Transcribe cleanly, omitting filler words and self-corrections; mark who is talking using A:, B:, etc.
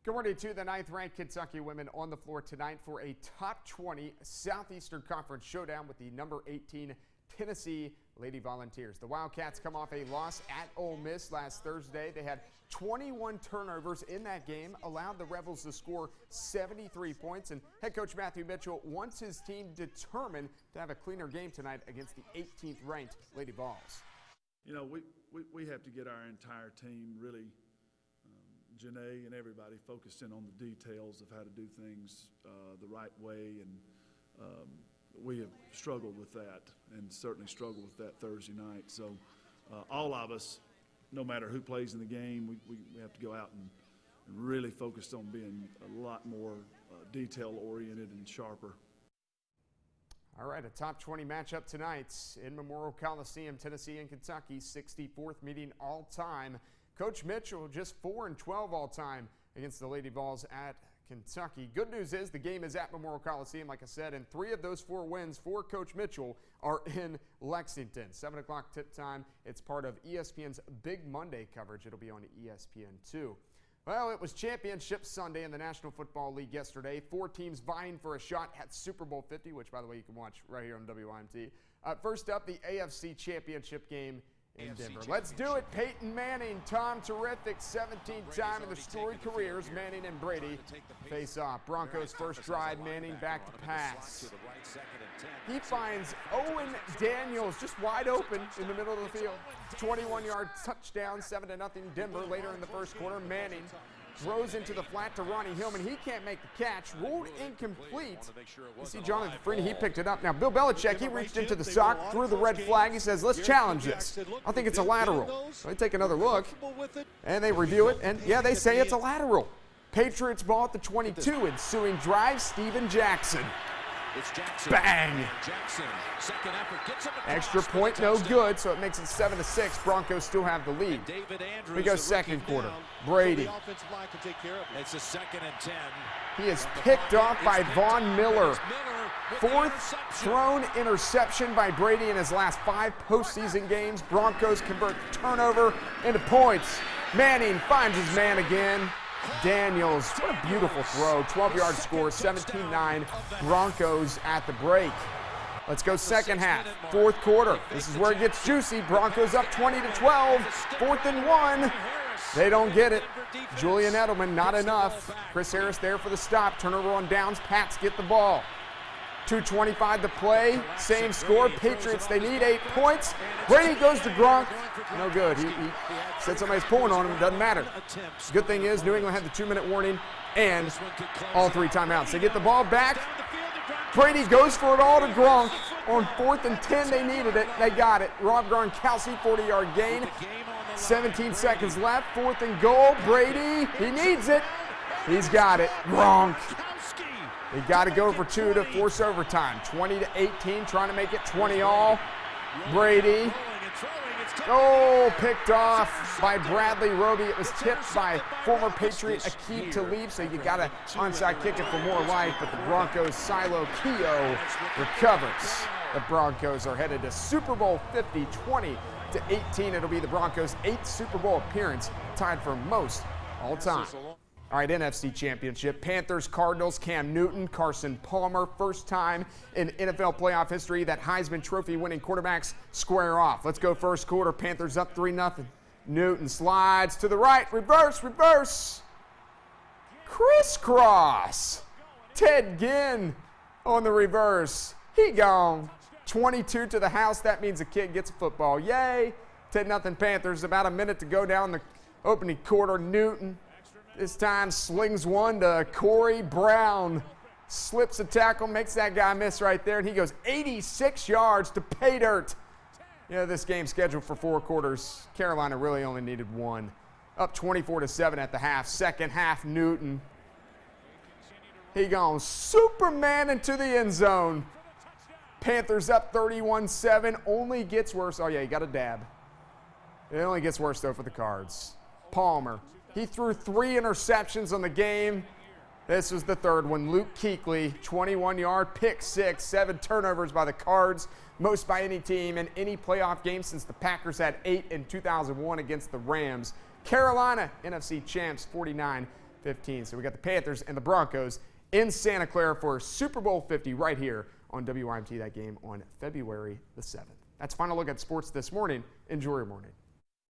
A: Good morning to the 9th-ranked Kentucky women on the floor tonight for a top 20 Southeastern Conference showdown with the number 18 Tennessee Lady Volunteers. The Wildcats come off a loss at Ole Miss last Thursday. They had 21 turnovers in that game, allowed the Rebels to score 73 points, and head coach Matthew Mitchell wants his team determined to have a cleaner game tonight against the 18th-ranked Lady Vols.
B: You know, we have to get our entire team really Janae and everybody focused in on the details of how to do things the right way, and we have struggled with that and certainly struggled with that Thursday night. So all of us, no matter who plays in the game, we have to go out and really focus on being a lot more detail-oriented and sharper.
A: All right, a top 20 matchup tonight in Memorial Coliseum, Tennessee and Kentucky, 64th meeting all-time. Coach Mitchell just 4-12 all-time against the Lady Vols at Kentucky. Good news is the game is at Memorial Coliseum, like I said, and 3 of those 4 wins for Coach Mitchell are in Lexington. 7 o'clock tip time. It's part of ESPN's Big Monday coverage. It'll be on ESPN2. Well, it was Championship Sunday in the National Football League yesterday. 4 teams vying for a shot at Super Bowl 50, which, by the way, you can watch right here on WIMT. First up, the AFC Championship game in Denver. Let's do it. Peyton Manning, Tom Terrific, 17th time in their storied careers. Manning and Brady face off. Broncos first drive, Manning back to pass. He finds Owen Daniels just wide open in the middle of the field. 21-yard touchdown, 7-0 Denver. Later in the first quarter, Manning throws into the flat to Ronnie Hillman. He can't make the catch. Ruled incomplete. You see Jonathan Freeney, he picked it up. Now, Bill Belichick, he reached into the sock, threw the red flag. He says, let's challenge this. I think it's a lateral. So they take another look, and they review it, and yeah, they say it's a lateral. Patriots ball at the 22, ensuing drive, Steven Jackson. Bang! Extra point, no good, so it makes it 7-6. Broncos still have the lead. We go second quarter. Brady.
C: It's a 2nd and 10.
A: He is picked off by Von Miller. 4th thrown interception by Brady in his last 5 postseason games. Broncos convert turnover into points. Manning finds his man again. Daniels, what a beautiful throw. 12-yard score, 17-9, Broncos at the break. Let's go second half, 4th quarter. This is where it gets juicy. Broncos up 20-12, 4th and 1. They don't get it. Julian Edelman, not enough. Chris Harris there for the stop. Turnover on downs. Pats get the ball. 2:25 to play. Same score. Patriots, they need 8 points. Brady goes to Gronk. No good. He said somebody's pulling on him. Doesn't matter. Good thing is New England had the 2-minute warning and all 3 timeouts. They get the ball back. Brady goes for it all to Gronk. On 4th and 10, they needed it. They got it. Rob Gronkowski, 40-yard gain. 17 seconds left. 4th and goal. Brady, he needs it. He's got it. Gronk. They got to go for 2 to force overtime. 20-18, trying to make it 20 all. Brady. Oh, picked off by Bradley Roby. It was tipped by former Patriot Aqib Talib, so you got to onside kick it for more life, but the Broncos' Silo Keogh recovers. The Broncos are headed to Super Bowl 50, 20-18. It'll be the Broncos' 8th Super Bowl appearance, tied for most all time. All right, NFC Championship. Panthers, Cardinals, Cam Newton, Carson Palmer. First time in NFL playoff history that Heisman Trophy winning quarterbacks square off. Let's go first quarter. Panthers up 3-0. Newton slides to the right. Reverse, reverse. Crisscross. Ted Ginn on the reverse. He gone. 22 to the house. That means the kid gets a football. Yay. 10-0 Panthers. About a minute to go down the opening quarter. Newton. This time slings one to Corey Brown. Slips a tackle, makes that guy miss right there, and he goes 86 yards to pay dirt. You know, this game's scheduled for 4 quarters. Carolina really only needed 1. Up 24-7 at the half. Second half, Newton. He goes Superman into the end zone. Panthers up 31-7. Only gets worse. Oh, yeah, he got a dab. It only gets worse, though, for the Cards. Palmer. He threw 3 interceptions on the game. This was the 3rd one. Luke Kuechly, 21-yard pick 6, 7 turnovers by the Cards, most by any team in any playoff game since the Packers had 8 in 2001 against the Rams. Carolina, NFC champs, 49 15. So we got the Panthers and the Broncos in Santa Clara for Super Bowl 50 right here on WYMT. That game on February the 7th. That's final look at sports this morning. Enjoy your morning.